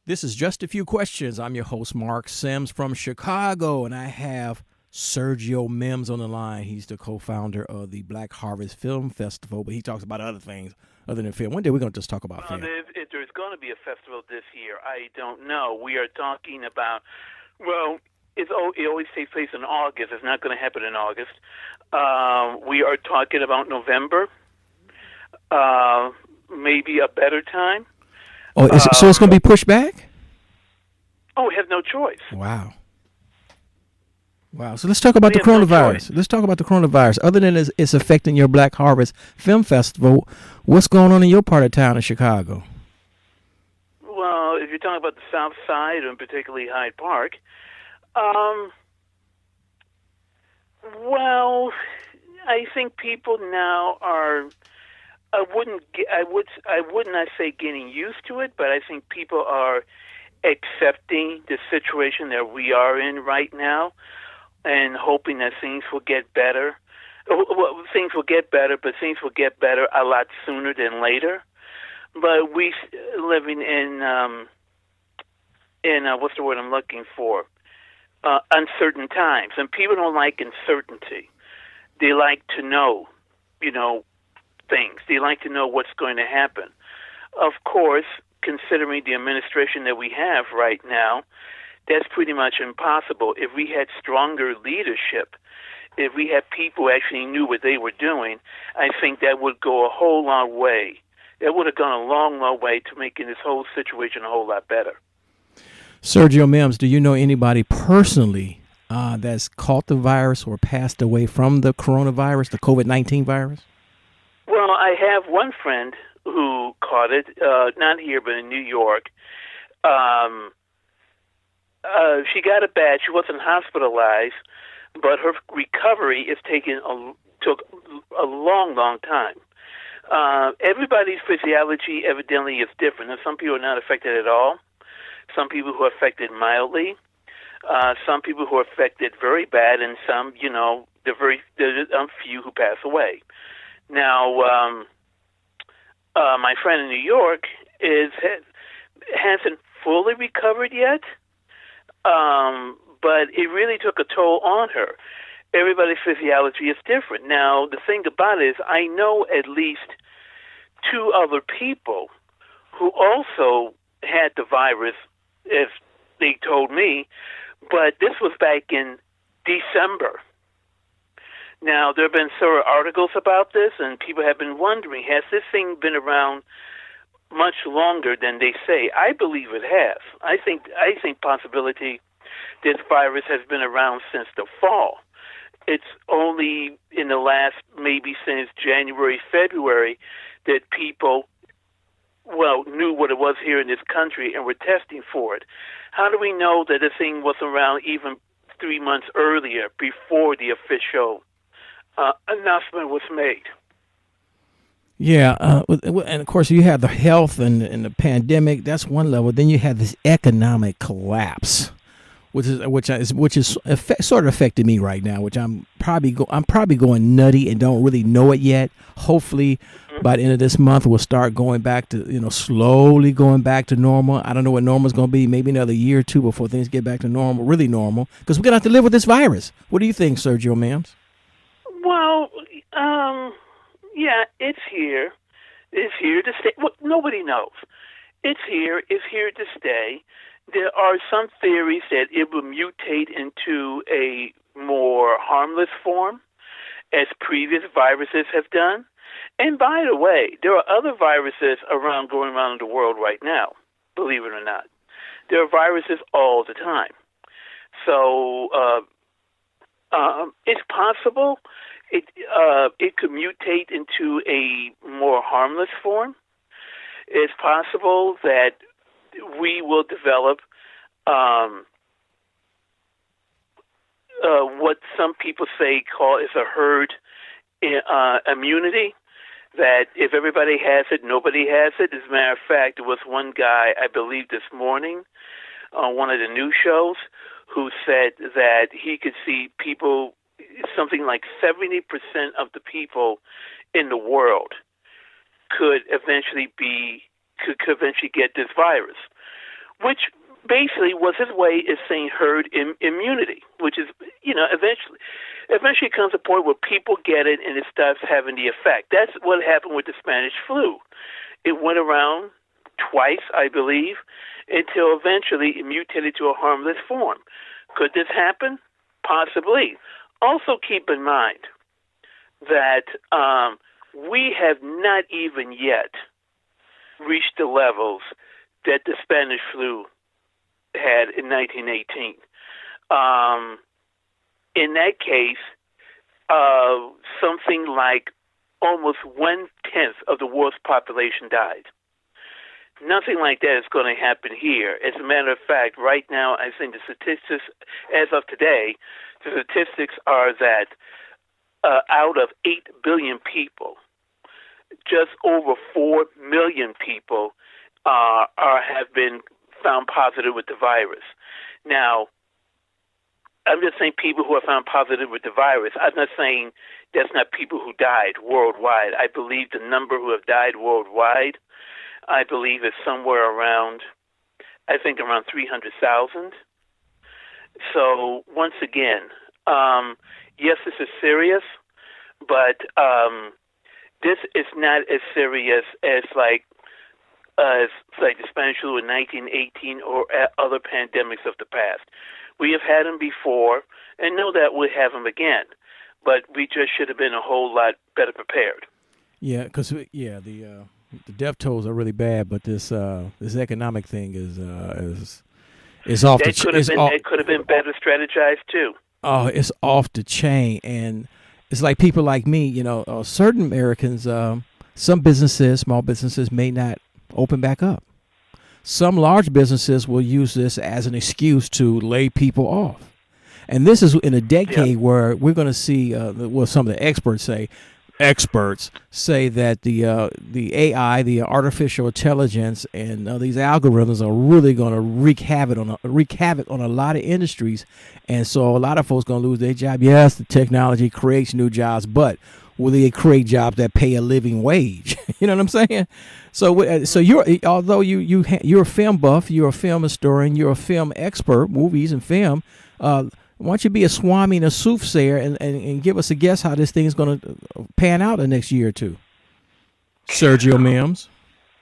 This is Just a Few Questions. I'm your host, Marc Sims from Chicago, and I have Sergio Mims on the line. He's the co-founder of the Black Harvest Film Festival, but he talks about other things other than film. One day we're going to just talk about Well, film. if there's going to be a festival this year, I don't know. We are talking about, well, it always takes place in August. It's not going to happen in August. We are talking about November, uh, maybe a better time. So it's going to be pushed back? Oh, we have no choice. Wow. Wow. So let's talk about We the have no choice. coronavirus. Let's talk about the coronavirus. Other than it's affecting your Black Harvest Film Festival, what's going on in your part of town in Chicago? Well, if you're talking about the South Side, and particularly Hyde Park, um, well, I think people now are. I would not say getting used to it, but I think people are accepting the situation that we are in right now and hoping that things will get better. Well, things will get better, but things will get better a lot sooner than later. But we living in what's the word I'm looking for? Uncertain times, and people don't like uncertainty. They like to know, you know, things. They like to know what's going to happen. Of course, considering the administration that we have right now, that's pretty much impossible. If we had stronger leadership, if we had people who actually knew what they were doing, I think that would go a whole long way. That would have gone a long, long way to making this whole situation a whole lot better. Sergio Mims, do you know anybody personally that's caught the virus or passed away from the coronavirus, the COVID-19 virus? Well, I have one friend who caught it, not here, but in New York. Um, she got it bad. She wasn't hospitalized, but her recovery is took a long, long time. Everybody's physiology evidently is different, and some people are not affected at all. Some people who are affected mildly. Some people who are affected very bad, and some, there's a few who pass away. Now, my friend in New York hasn't fully recovered yet, but it really took a toll on her. Everybody's physiology is different. Now, the thing about it is, I know at least two other people who also had the virus, as they told me, but this was back in December. Now, there have been several articles about this, and people have been wondering, has this thing been around much longer than they say? I believe it has. I think possibility this virus has been around since the fall. It's only in the last, maybe since January, February, that people, knew what it was here in this country and were testing for it. How do we know that the thing was around even 3 months earlier, before the official announcement was made? Yeah, and of course you have the health and the pandemic. That's one level. Then you have this economic collapse, which is sort of affecting me right now. Which I'm probably going nutty and don't really know it yet. Hopefully, by the end of this month, we'll start going back to slowly going back to normal. I don't know what normal is going to be. Maybe another year or two before things get back to normal, really normal. Because we're gonna have to live with this virus. What do you think, Sergio Mims? Well, yeah, it's here. It's here to stay. Well, nobody knows. It's here. It's here to stay. There are some theories that it will mutate into a more harmless form, as previous viruses have done. And by the way, there are other viruses going around in the world right now, believe it or not. There are viruses all the time. So it's possible it could mutate into a more harmless form. It's possible that we will develop what some people call is a herd immunity. That if everybody has it, nobody has it. As a matter of fact, there was one guy, I believe this morning, on one of the news shows, who said that he could see people, something like 70% of the people in the world could eventually get this virus. which basically was his way of saying herd immunity, which is, eventually it comes to a point where people get it and it starts having the effect. That's what happened with the Spanish flu. It went around twice, I believe, until eventually it mutated to a harmless form. Could this happen? Possibly. Also keep in mind that we have not even yet reached the levels that the Spanish flu had in 1918. In that case, something like almost 1/10 of the world's population died. Nothing like that is going to happen here. As a matter of fact, right now, I think the statistics, as of today, the statistics are that out of 8 billion people, just over 4 million people have been found positive with the virus. Now, I'm just saying people who are found positive with the virus. I'm not saying that's not people who died worldwide. I believe the number who have died worldwide, I believe, is somewhere around, I think around 300,000. So once again, yes, this is serious, but this is not as serious as like the Spanish flu in 1918 or other pandemics of the past. We have had them before, and know that we'll have them again, but we just should have been a whole lot better prepared. Yeah, because the death tolls are really bad, but this economic thing is off the chain. It could have been better strategized too. Oh, it's off the chain, and it's like people like me. Certain Americans, some businesses, small businesses, may not open back up. Some large businesses will use this as an excuse to lay people off. And this is in a decade where we're going to see what some of the experts say that the AI, the artificial intelligence, and these algorithms are really going to wreak havoc on a lot of industries. And so a lot of folks going to lose their job. Yes, the technology creates new jobs, but will they create jobs that pay a living wage? You know what I'm saying? So you're a film buff, you're a film historian, you're a film expert, movies and film. Why don't you be a swami and a soothsayer and give us a guess how this thing is going to pan out the next year or two? Sergio Mims.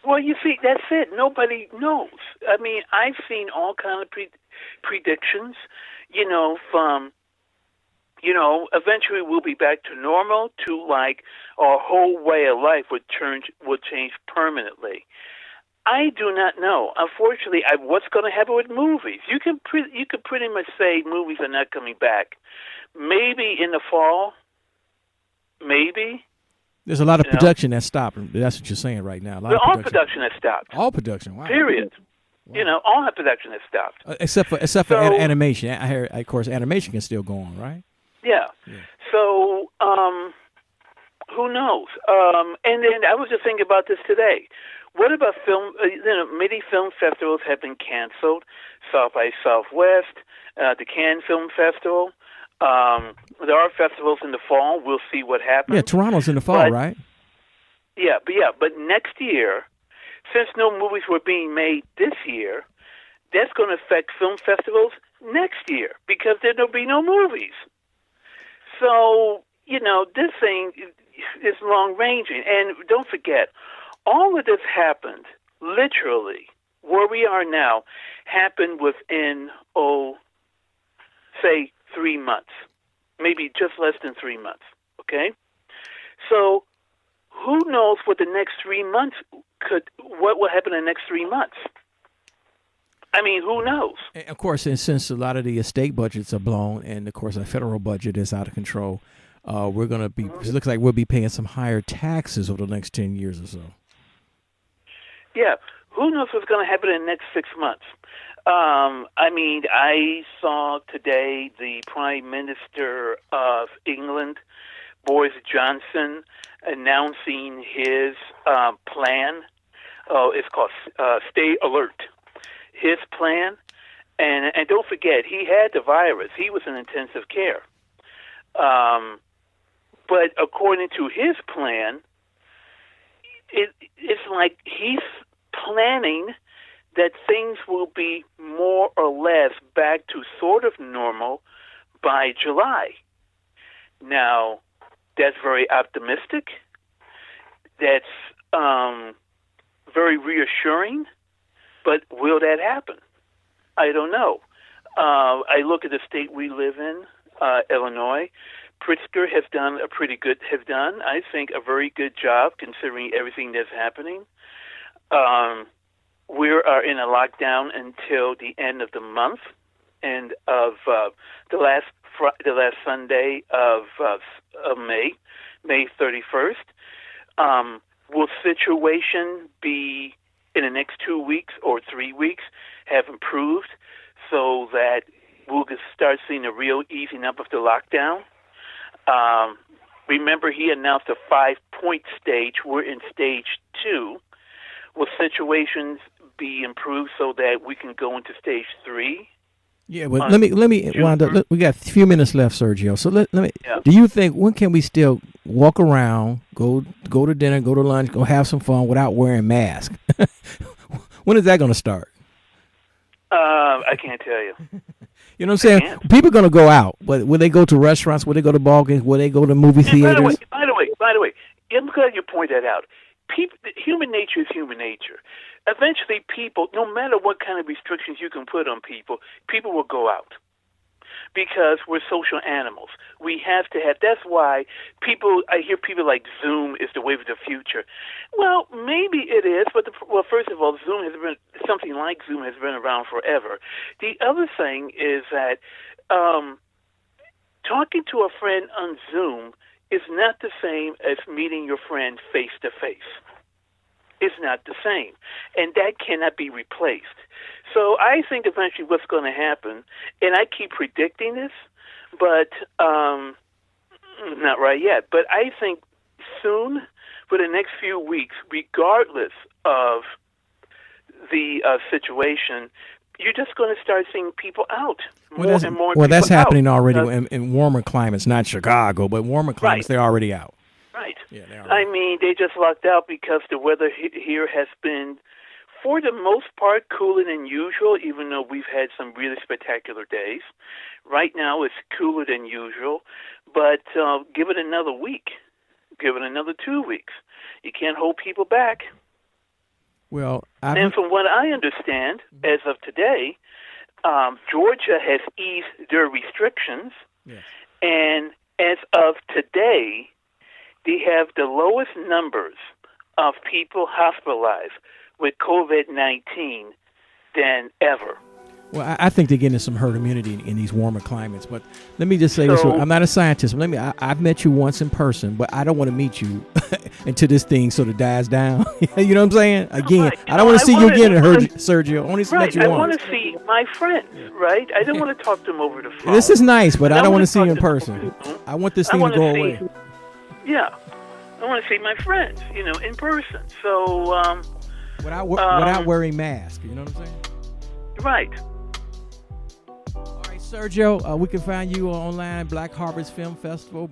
Well, you see, that's it. Nobody knows. I mean, I've seen all kind of predictions, from, eventually we'll be back to normal, to like our whole way of life would change permanently. I do not know. Unfortunately, what's going to happen with movies? You could pretty much say movies are not coming back. Maybe in the fall. Maybe. There's a lot of production that stopped. That's what you're saying right now. All production has stopped. All production. Wow. Period. Wow. All production has stopped. Except for animation. I hear, of course, animation can still go on, right? Yeah. So, who knows? And then I was just thinking about this today. What about film? Many film festivals have been canceled. South by Southwest, the Cannes Film Festival. There are festivals in the fall. We'll see what happens. Yeah, Toronto's in the fall, right? But next year, since no movies were being made this year, that's going to affect film festivals next year because there'll be no movies. So, this thing is long-ranging. And don't forget, all of this happened, literally, where we are now, happened within, say, 3 months. Maybe just less than 3 months, okay? So who knows what the next 3 months what will happen in the next 3 months? I mean, who knows? And of course, and since a lot of the state budgets are blown, and of course, our federal budget is out of control, we're going to be. It looks like we'll be paying some higher taxes over the next 10 years or so. Yeah, who knows what's going to happen in the next 6 months? I mean, I saw today the Prime Minister of England, Boris Johnson, announcing his plan. It's called Stay Alert. His plan, and don't forget, he had the virus. He was in intensive care. But according to his plan, it's like he's planning that things will be more or less back to sort of normal by July. Now, that's very optimistic. That's very reassuring. But will that happen? I don't know. I look at the state we live in, Illinois. Pritzker has done I think, a very good job considering everything that's happening. We are in a lockdown until the end of the month, and of the last Sunday of May 31st. Will situation be in the next 2 weeks or 3 weeks have improved so that we'll just start seeing a real easing up of the lockdown? Remember, he announced a 5-point stage. We're in stage 2. Will situations be improved so that we can go into stage 3? Yeah, but let me wind up. We got a few minutes left, Sergio. So let me. Yeah. Do you think when can we still walk around, go to dinner, go to lunch, go have some fun without wearing masks? When is that going to start? I can't tell you. You know what I'm saying? People are going to go out, but will they go to restaurants? Will they go to ball games? Will they go to movie theaters? By the way, I'm glad you point that out. Human nature is human nature. Eventually, people, no matter what kind of restrictions you can put on people will go out because we're social animals. We have to have. That's why I hear people like Zoom is the wave of the future. Well, maybe it is, but first of all, something like Zoom has been around forever. The other thing is that talking to a friend on Zoom is not the same as meeting your friend face to face. It's not the same, and that cannot be replaced. So I think eventually what's going to happen, and I keep predicting this, but not right yet, but I think soon, for the next few weeks, regardless of the situation, you're just going to start seeing people out. Well, that's happening already in warmer climates, not Chicago, but warmer climates, They're already out. Right. Yeah, I mean, they just locked out because the weather here has been, for the most part, cooler than usual, even though we've had some really spectacular days. Right now it's cooler than usual, but give it another week. Give it another 2 weeks. You can't hold people back. Well, and from what I understand, as of today, Georgia has eased their restrictions, and as of today, they have the lowest numbers of people hospitalized with COVID-19 than ever. Well, I think they're getting some herd immunity in these warmer climates. But let me just say this: I'm not a scientist. I've met you once in person, but I don't want to meet you until this thing sort of dies down. You know what I'm saying? Again, I don't want to see you again, Sergio. I want to meet you once. I want to see my friends, right? I don't want to talk to them over the phone. This is nice, but I don't want to see you in person. I want this thing to go away. Yeah, I want to see my friends, in person. So without wearing masks, you know what I'm saying? Right. All right, Sergio, we can find you online, Black Harvest Film Festival.